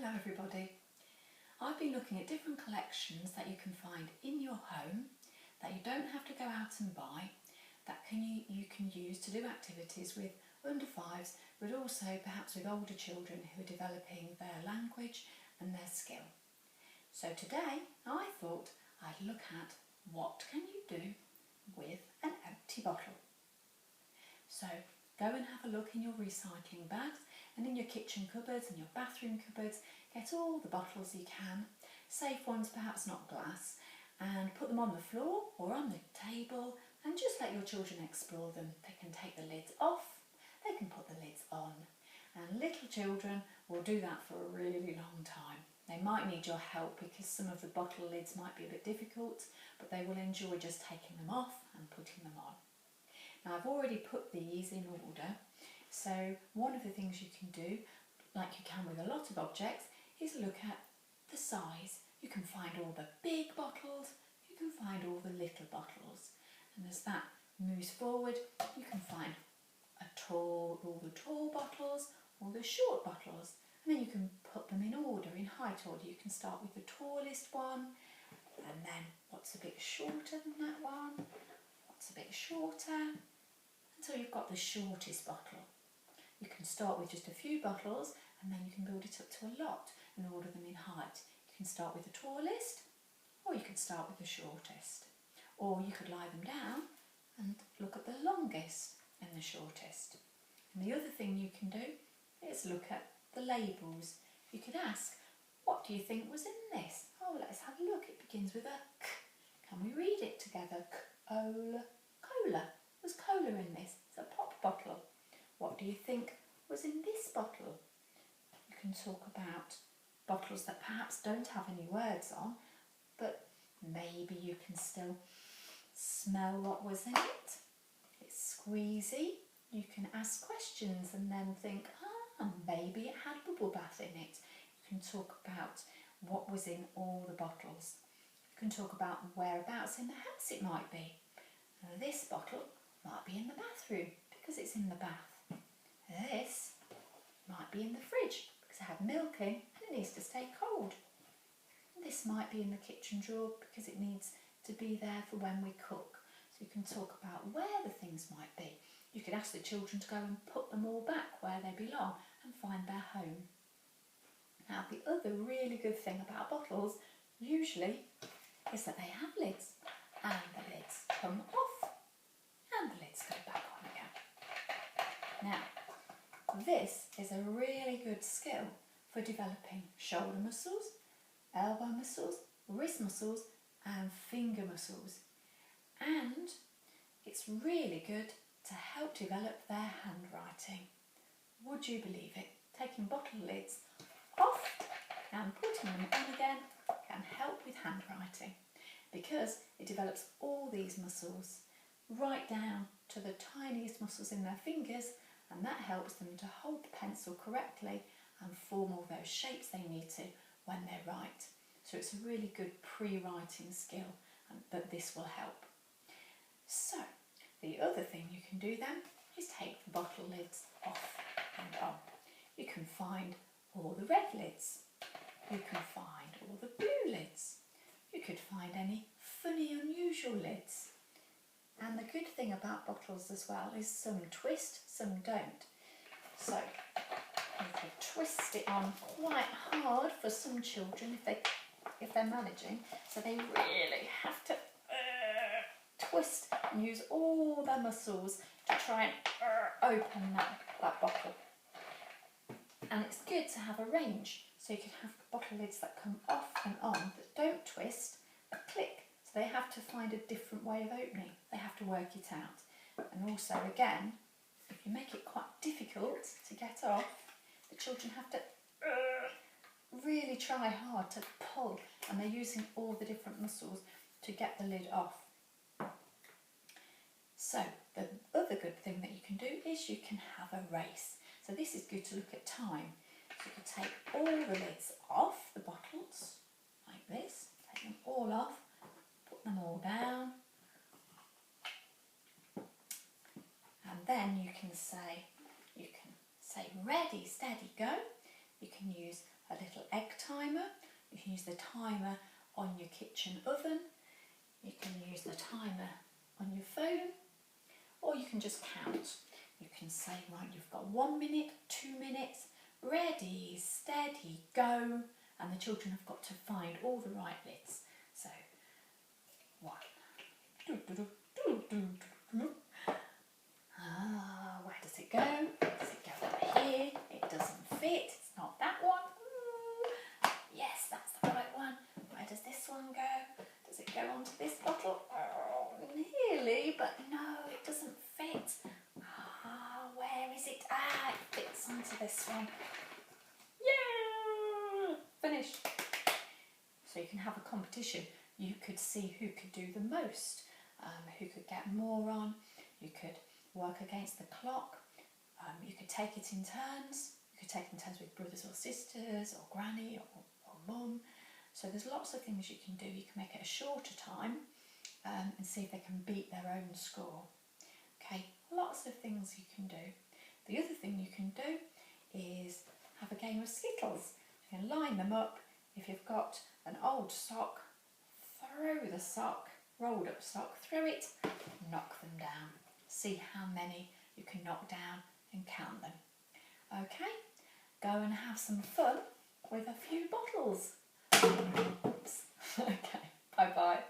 Hello everybody. I've been looking at different collections that you can find in your home that you don't have to go out and buy, that you can use to do activities with under fives, but also perhaps with older children who are developing their language and their skill. So today I thought I'd look at what can you do with an empty bottle. So go and have a look in your recycling bags and in your kitchen cupboards and your bathroom cupboards. Get all the bottles you can, safe ones perhaps not glass, and put them on the floor or on the table and just let your children explore them. They can take the lids off, they can put the lids on, and little children will do that for a really long time. They might need your help because some of the bottle lids might be a bit difficult, but they will enjoy just taking them off and putting them on. Now I've already put these in order, so one of the things you can do, like you can with a lot of objects, is look at the size. You can find all the big bottles, you can find all the little bottles, and as that moves forward you can find all the tall bottles, all the short bottles, and then you can put them in order, in height order. You can start with the tallest one, and then what's a bit shorter than that one, what's a bit shorter, until you've got the shortest bottle. You can start with just a few bottles and then you can build it up to a lot and order them in height. You can start with the tallest, or you can start with the shortest. Or you could lie them down and look at the longest and the shortest. And the other thing you can do is look at the labels. You could ask, what do you think was in this? Oh, let's have a look. It begins with a K. Can we read it together? Cola. Was cola in this? It's a pop bottle. What do you think was in this bottle? You can talk about bottles that perhaps don't have any words on, but maybe you can still smell what was in it. It's squeezy. You can ask questions and then think, maybe it had bubble bath in it. You can talk about what was in all the bottles. You can talk about whereabouts in the house it might be. Now, this bottle might be in the bathroom because it's in the bath. This might be in the fridge because it had milk in and it needs to stay cold. This might be in the kitchen drawer because it needs to be there for when we cook. So you can talk about where the things might be. You could ask the children to go and put them all back where they belong and find their home. Now the other really good thing about bottles usually is that they have lids, and the lids come off and the lids go back on again. Now this is a really good skill for developing shoulder muscles, elbow muscles, wrist muscles and finger muscles, and it's really good to help develop their handwriting. Would you believe it? Taking bottle lids off and putting them on again can help with handwriting because it develops all these muscles right down to the tiniest muscles in their fingers, and that helps them to hold the pencil correctly and form all those shapes they need to when they write. So it's a really good pre-writing skill, and that this will help. So the other thing you can do then is take the bottle lids off and on. You can find all the red lids. You can find all the blue lids. You could find any funny, unusual lids. And the good thing about bottles as well is some twist, some don't. So you could twist it on quite hard for some children if they're managing. So they really have to twist and use all their muscles to try and open that bottle. And it's good to have a range, so you can have bottle lids that come off and on that don't twist, but click. So they have to find a different way of opening. They have to work it out. And also, again, if you make it quite difficult to get off, the children have to really try hard to pull, and they're using all the different muscles to get the lid off. So the other good thing that you can do is you can have a race. So this is good to look at time. So you can take all the lids off the bottles, like this, take them all off, put them all down, and then you can say ready, steady, go. You can use a little egg timer, you can use the timer on your kitchen oven, you can use the timer on your phone, or you can just count. You can say, right, you've got 1 minute, 2 minutes, ready, steady, go, and the children have got to find all the right bits. So, 1. Where does it go? Does it go over here? It doesn't fit. It's not that one. Yes, that's the right one. Where does this one go? Does it go onto this bottle? Oh, nearly, but no, it doesn't fit. Where is it? It fits onto this one. Yeah! Finish. So you can have a competition. You could see who could do the most, who could get more on. You could work against the clock. You could take it in turns. You could take it in turns with brothers or sisters or granny or mum. So there's lots of things you can do. You can make it a shorter time and see if they can beat their own score. Okay, lots of things you can do. The other thing you can do is have a game of Skittles. You can line them up. If you've got an old sock, throw the sock, rolled up sock, throw it, knock them down. See how many you can knock down and count them. Okay, go and have some fun with a few bottles. Oops. Okay, bye bye.